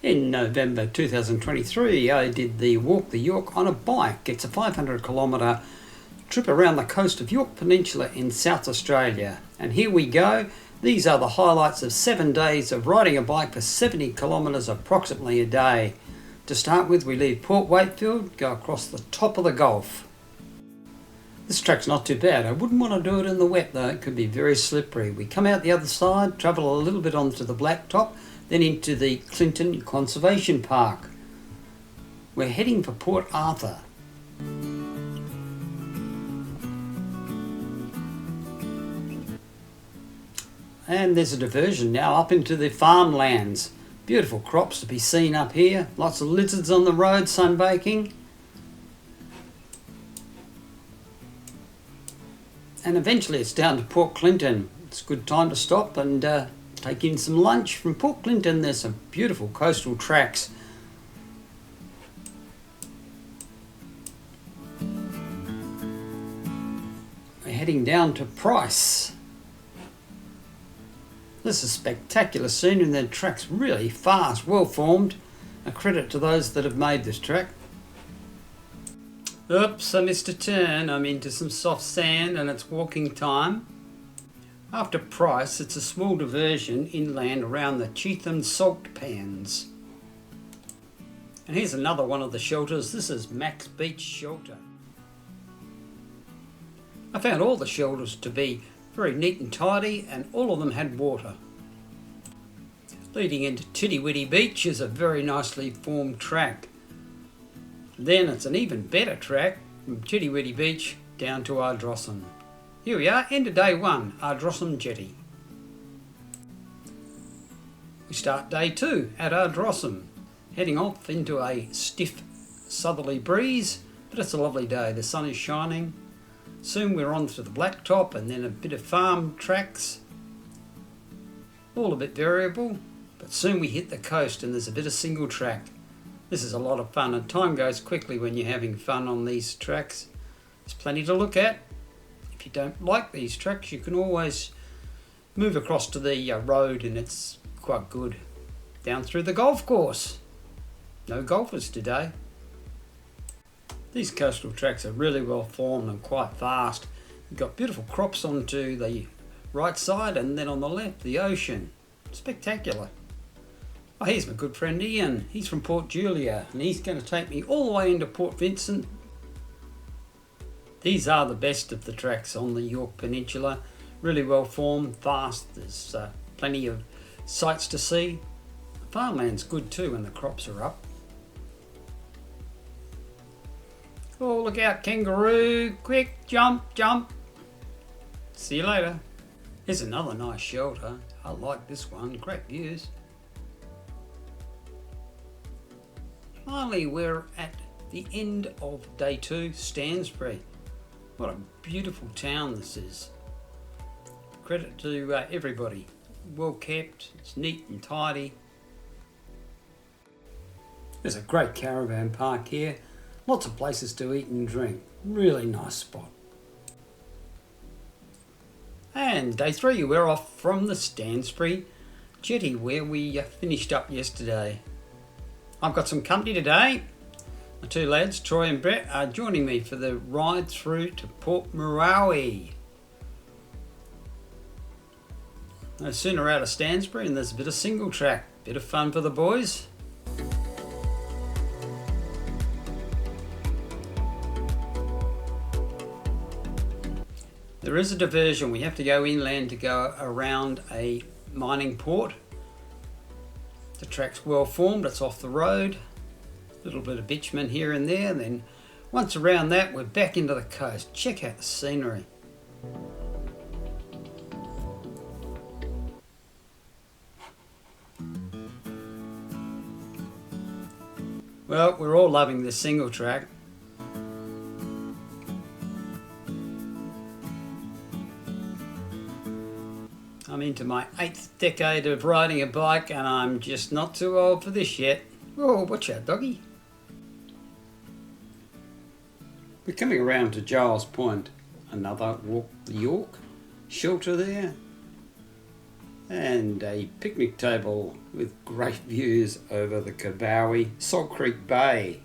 In November 2023, I did the Walk the Yorke on a bike. It's a 500 kilometre trip around the coast of Yorke Peninsula in South Australia. And here we go. These are the highlights of 7 days of riding a bike for 70 kilometres approximately a day. To start with, we leave Port Wakefield, go across the top of the Gulf. This track's not too bad. I wouldn't want to do it in the wet though, it could be very slippery. We come out the other side, travel a little bit onto the Blacktop, then into the Clinton Conservation Park. We're heading for Port Arthur. And there's a diversion now up into the farmlands. Beautiful crops to be seen up here. Lots of lizards on the road sunbaking. And eventually it's down to Port Clinton. It's a good time to stop and take in some lunch. From Port Clinton there's some beautiful coastal tracks. We're heading down to Price. This is spectacular scenery and the track's really fast, well formed. A credit to those that have made this track. Oops, I missed a turn. I'm into some soft sand and it's walking time. After Price, it's a small diversion inland around the Cheetham Salt Pans. And here's another one of the shelters. This is Max Beach Shelter. I found all the shelters to be very neat and tidy, and all of them had water. Leading into Tiddy Beach is a very nicely formed track. Then it's an even better track from Tiddy Beach down to Ardrossan. Here we are, end of day one, Ardrossan Jetty. We start day two at Ardrossan, heading off into a stiff southerly breeze, but it's a lovely day, the sun is shining. Soon we're on to the Blacktop and then a bit of farm tracks. All a bit variable, but soon we hit the coast and there's a bit of single track. This is a lot of fun and time goes quickly when you're having fun on these tracks. There's plenty to look at. If you don't like these tracks, you can always move across to the road and it's quite good. Down through the golf course. No golfers today. These coastal tracks are really well formed and quite fast. You've got beautiful crops onto the right side and then on the left the ocean. Spectacular. Oh, here's my good friend Ian. He's from Port Julia and he's going to take me all the way into Port Vincent. These are the best of the tracks on the Yorke Peninsula. Really well formed, fast. There's plenty of sights to see. The farmland's good too when the crops are up. Oh, look out, kangaroo. Quick, jump, jump. See you later. Here's another nice shelter. I like this one. Great views. Finally, we're at the end of day two, Stansbury. What a beautiful town this is. Credit to everybody. Well kept, it's neat and tidy. There's a great caravan park here. Lots of places to eat and drink. Really nice spot. And day three, we're off from the Stansbury jetty where we finished up yesterday. I've got some company today. My two lads, Troy and Brett, are joining me for the ride through to Port Moorowie. No sooner out of Stansbury and there's a bit of single track. Bit of fun for the boys. There is a diversion. We have to go inland to go around a mining port. The track's well formed, it's off the road. A little bit of bitumen here and there. Then once around that, we're back into the coast. Check out the scenery. Well, we're all loving this single track. I'm into my 8th decade of riding a bike and I'm just not too old for this yet. Oh, watch out, doggy. We're coming around to Giles Point, another Walk the Yorke shelter there. and a picnic table with great views over the Salt Creek Bay.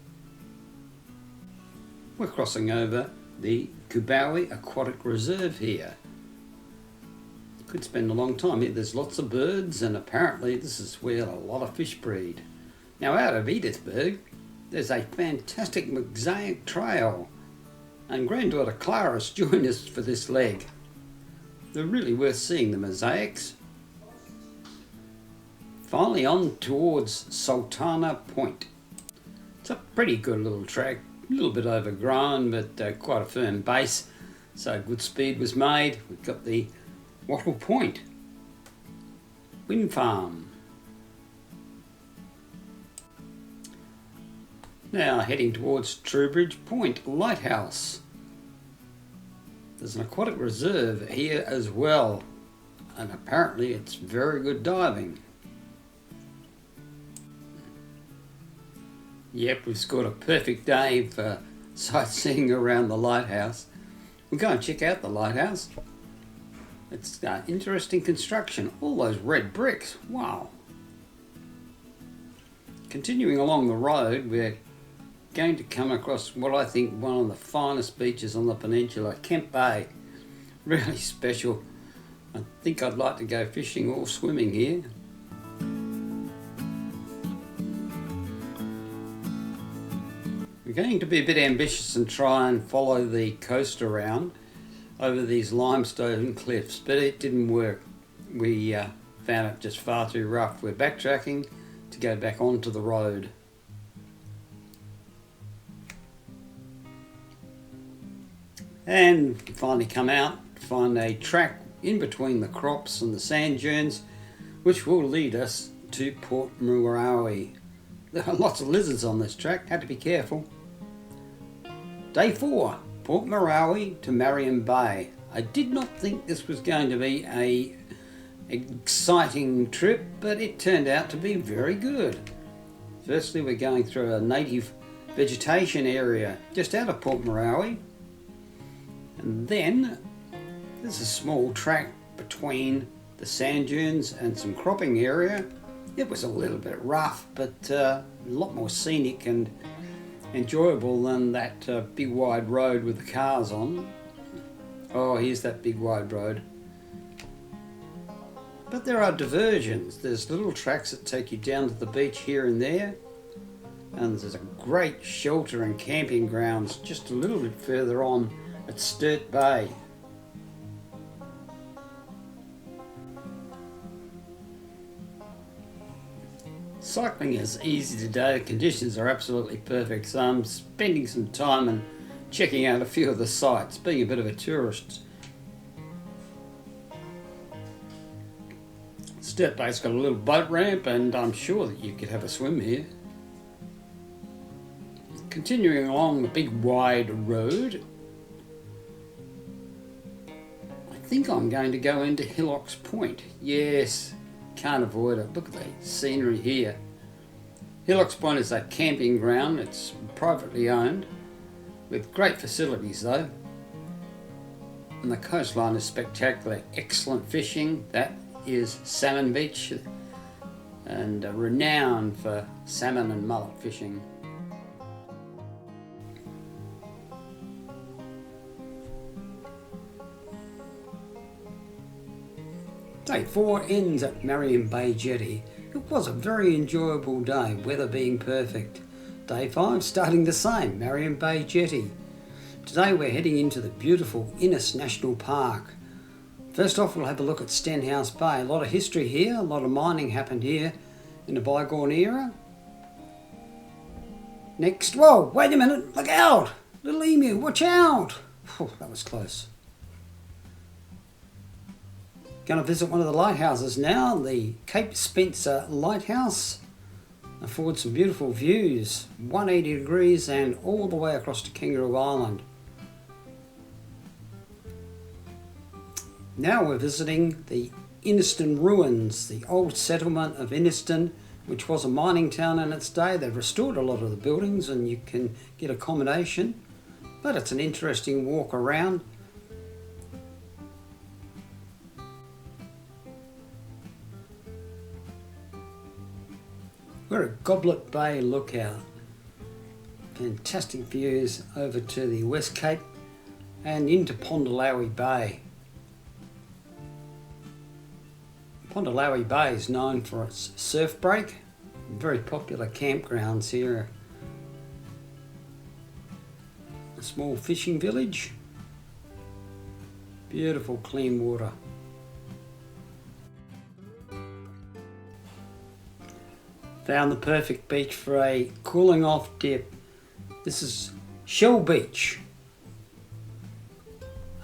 We're crossing over the Kubawi Aquatic Reserve here. Could spend a long time here. There's lots of birds, and apparently this is where a lot of fish breed. Now out of Edithburgh there's a fantastic mosaic trail, and granddaughter Clara's joined us for this leg. They're really worth seeing, the mosaics. Finally on towards Sultana Point. It's a pretty good little track, a little bit overgrown, but quite a firm base, so good speed was made. We've got the Wattle Point wind farm. Now heading towards Trowbridge Point Lighthouse. There's an aquatic reserve here as well, and apparently it's very good diving. Yep, we've scored a perfect day for sightseeing around the lighthouse. We'll go and check out the lighthouse. It's interesting construction. All those red bricks, wow. Continuing along the road, we're going to come across what I think one of the finest beaches on the peninsula, Kemp Bay. Really special. I think I'd like to go fishing or swimming here. We're going to be a bit ambitious and try and follow the coast around over these limestone cliffs, but it didn't work. We found it just far too rough. We're backtracking to go back onto the road. And finally come out, find a track in between the crops and the sand dunes, which will lead us to Port Moorowie. There are lots of lizards on this track, had to be careful. Day 4, Port Moorowie to Marion Bay. I did not think this was going to be an exciting trip, but it turned out to be very good. Firstly, we're going through a native vegetation area just out of Port Moorowie. And then there's a small track between the sand dunes and some cropping area. It was a little bit rough, but a lot more scenic and enjoyable than that big wide road with the cars on. Oh, here's that big wide road. But there are diversions. There's little tracks that take you down to the beach here and there. And there's a great shelter and camping grounds just a little bit further on at Sturt Bay. Cycling is easy today. The conditions are absolutely perfect, so I'm spending some time and checking out a few of the sites, being a bit of a tourist. Sturt Bay's got a little boat ramp, and I'm sure that you could have a swim here. Continuing along the big wide road, I think I'm going to go into Hillocks Point. Yes, can't avoid it. Look at the scenery here. Hillocks Point is a camping ground. It's privately owned with great facilities though. And the coastline is spectacular. Excellent fishing. That is Salmon Beach, and renowned for salmon and mullet fishing. Day 4 ends at Marion Bay Jetty. It was a very enjoyable day, weather being perfect. Day 5 starting the same, Marion Bay Jetty. Today we're heading into the beautiful Innes National Park. First off, we'll have a look at Stenhouse Bay. A lot of history here, a lot of mining happened here in the bygone era. Next, whoa, wait a minute, look out! Little emu, watch out! Oh, that was close. Going to visit one of the lighthouses now, the Cape Spencer Lighthouse. Affords some beautiful views, 180 degrees and all the way across to Kangaroo Island. Now we're visiting the Inniston ruins, the old settlement of Inniston, which was a mining town in its day. They've restored a lot of the buildings and you can get accommodation, but it's an interesting walk around. We're at Goblet Bay Lookout. Fantastic views over to the West Cape and into Pondalowie Bay. Pondalowie Bay is known for its surf break. Very popular campgrounds here. A small fishing village. Beautiful clean water. Found the perfect beach for a cooling off dip. This is Shell Beach.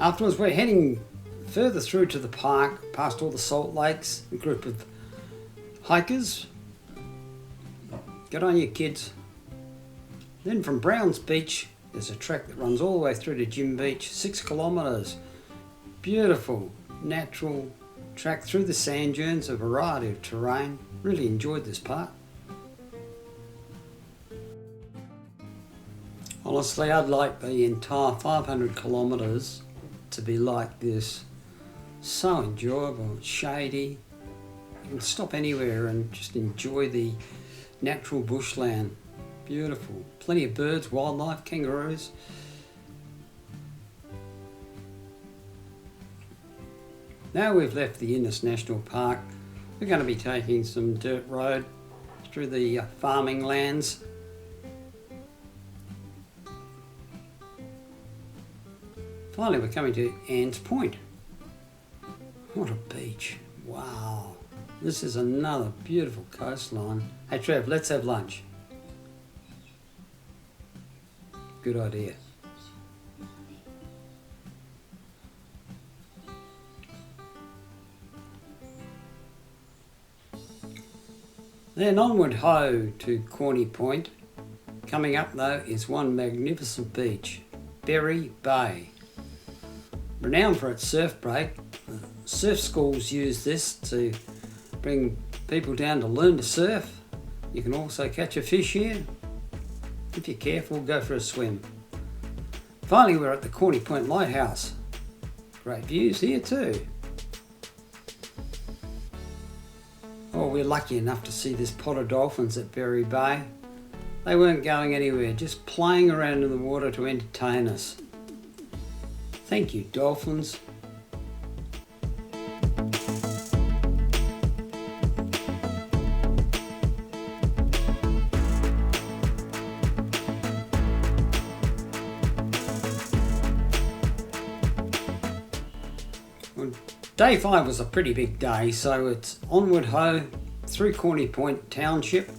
Afterwards we're heading further through to the park, past all the salt lakes, a group of hikers. Get on your kids. Then from Browns Beach, there's a track that runs all the way through to Jim Beach, 6 kilometres. Beautiful, natural track through the sand dunes, a variety of terrain. Really enjoyed this part. Honestly, I'd like the entire 500 kilometres to be like this. So enjoyable, shady. You can stop anywhere and just enjoy the natural bushland. Beautiful. Plenty of birds, wildlife, kangaroos. Now we've left the Innes National Park, we're going to be taking some dirt road through the farming lands. Finally we're coming to Anne's Point. What a beach. Wow. This is another beautiful coastline. Hey Trev, let's have lunch. Good idea. Then onward ho to Corny Point. Coming up though is one magnificent beach, Berry Bay. Renowned for its surf break, surf schools use this to bring people down to learn to surf. You can also catch a fish here. If you're careful, go for a swim. Finally, we're at the Corny Point Lighthouse. Great views here too. Oh, we're lucky enough to see this pod of dolphins at Berry Bay. They weren't going anywhere, just playing around in the water to entertain us. Thank you, dolphins. Well, day 5 was a pretty big day, so it's onward ho through Corny Point Township,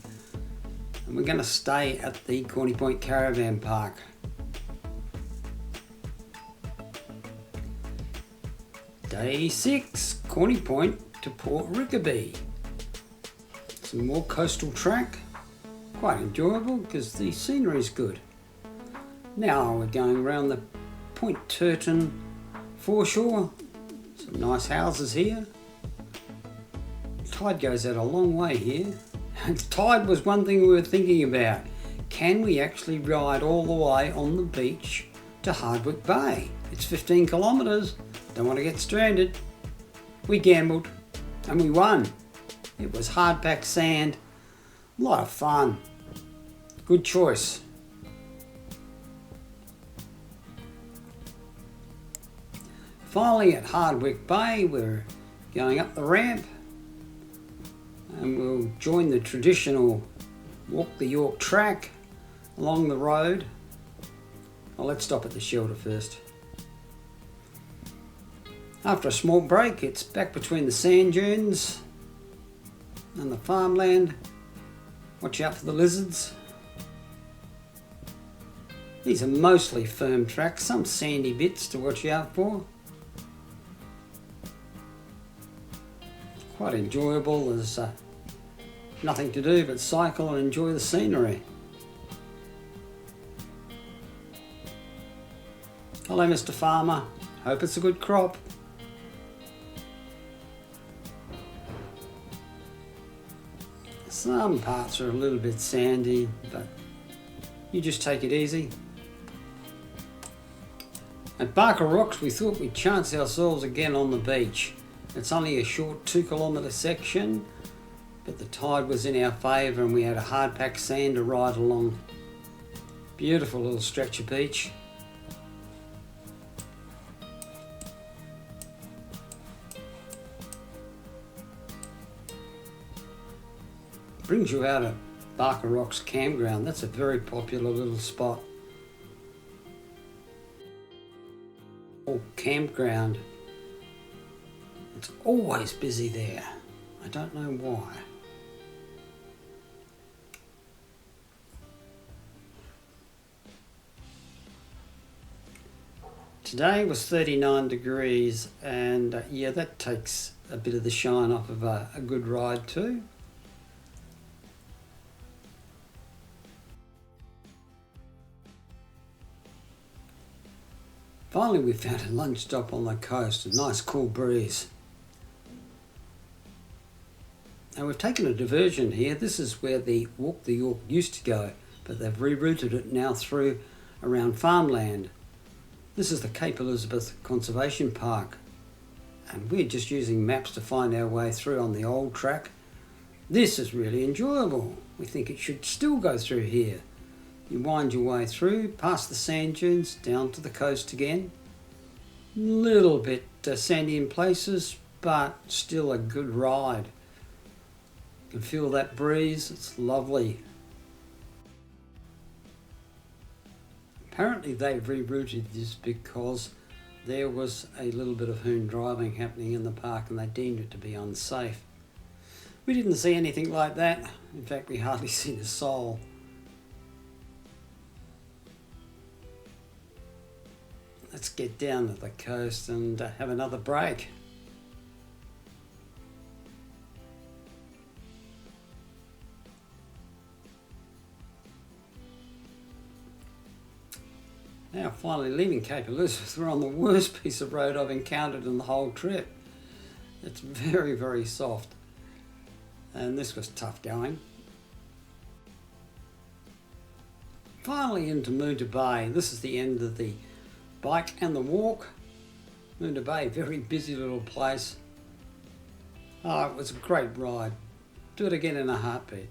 and we're going to stay at the Corny Point Caravan Park. Day 6, Corny Point to Port Rickaby. Some more coastal track, quite enjoyable because the scenery is good. Now we're going around the Point Turton foreshore. Some nice houses here. Tide goes out a long way here. And tide was one thing we were thinking about. Can we actually ride all the way on the beach to Hardwick Bay? It's 15 kilometres. Don't want to get stranded. We gambled and we won. It was hard-packed sand. A lot of fun. Good choice. Finally at Hardwick Bay, we're going up the ramp and we'll join the traditional walk the York track along the road. Oh, let's stop at the shelter first. After a small break, it's back between the sand dunes and the farmland. Watch out for the lizards. These are mostly firm tracks, some sandy bits to watch out for. Quite enjoyable, there's nothing to do but cycle and enjoy the scenery. Hello Mr. Farmer, hope it's a good crop. Some parts are a little bit sandy, but you just take it easy. At Barker Rocks we thought we'd chance ourselves again on the beach. It's only a short 2 kilometre section but the tide was in our favour and we had a hard packed sand to ride along. Beautiful little stretch of beach. Brings you out at Barker Rocks Campground. That's a very popular little spot. Or campground. It's always busy there. I don't know why. Today was 39 degrees and yeah, that takes a bit of the shine off of a good ride too. Finally we found a lunch stop on the coast, a nice cool breeze. Now we've taken a diversion here. This is where the Walk the Yorke used to go, but they've rerouted it now through around farmland. This is the Cape Elizabeth Conservation Park, and we're just using maps to find our way through on the old track. This is really enjoyable. We think it should still go through here. You wind your way through, past the sand dunes, down to the coast again. Little bit sandy in places, but still a good ride. You can feel that breeze, it's lovely. Apparently they've rerouted this because there was a little bit of hoon driving happening in the park and they deemed it to be unsafe. We didn't see anything like that. In fact, we hardly seen a soul. Let's get down to the coast and have another break. Now finally leaving Cape Elizabeth, we're on the worst piece of road I've encountered in the whole trip. It's very, very soft. And this was tough going. Finally into Moonta Bay. This is the end of the bike and the walk. Moonta Bay, very busy little place. Oh, it was a great ride. Do it again in a heartbeat.